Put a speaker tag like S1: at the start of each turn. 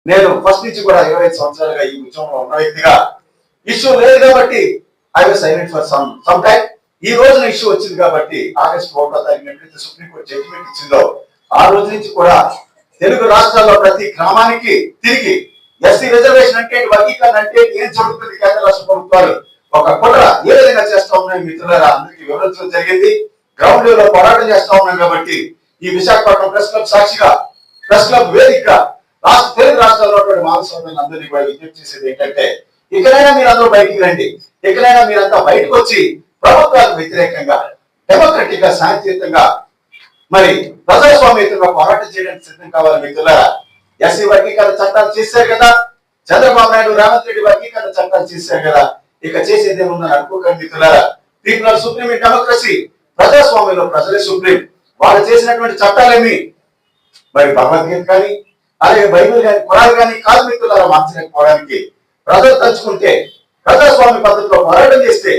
S1: నేను ఫస్ట్ నుంచి కూడా 25 సంవత్సరాలుగా ఈ ఉద్యమంలో ఉన్న వ్యక్తిగా ఇష్యూ లేదు కాబట్టి I was silent for some time. ఈ రోజున ఇష్యూ వచ్చింది కాబట్టి ఆగస్టు 1వ తారీఖున ఎప్పుడైతే సుప్రీంకోర్టు జడ్జిమెంట్ ఇచ్చిందో ఆ రోజు నుంచి కూడా తెలుగు రాష్ట్రాల్లో ప్రతి గ్రామానికి తిరిగి ఎస్సీ రిజర్వేషన్ అంటే వర్గీకరణ అంటే ఏం జరుగుతుంది, కేంద్ర రాష్ట్ర ప్రభుత్వాలు ఒక కుట్ర ఏ విధంగా చేస్తా ఉన్నాయి మిత్రులారా అందరికీ వివరించడం జరిగింది. గ్రౌండ్ లెవెల్ లో పోరాటం చేస్తా ఉన్నాం కాబట్టి ఈ విశాఖపట్నం ప్రెస్ క్లబ్ సాక్షిగా, ప్రెస్ క్లబ్ వేదిక తెలుగు రాష్ట్రాల్లో మానవ సోదరులు అందరినీ కూడా విజ్ఞప్తి చేసేది ఏంటంటే ఇకనైనా మీరు అందరూ బయటికి రండి. ఇకనైనా మీరంతా బయటకు వచ్చి ప్రభుత్వాలకు వ్యతిరేకంగా డెమోక్రటిక్ గా శాంతియుతంగా మరి ప్రజాస్వామ్యంగా పోరాటం చేయడానికి సిద్ధం కావాలి మిత్రులారా. ఎస్సీ వర్గీకరణ చట్టాలు చేశారు కదా, చంద్రబాబు నాయుడు రేవంత్ రెడ్డి వర్గీకరణ చట్టాలు చేశారు కదా, ఇక చేసేది ఏముందని అనుకోకండి మిత్రులారా. People are supreme in democracy. ప్రజాస్వామ్యంలో ప్రజలే సుప్రీం. వాళ్ళు చేసినటువంటి చట్టాలేమి మరి భగవద్గీత కానీ అలాగే బైబిల్ కానీ ఖురాన్ కానీ కాదు మిత్రులారా మార్చలేకపోవడానికి. ప్రజలు తలుచుకుంటే ప్రజాస్వామ్య పద్ధతిలో పోరాటం చేస్తే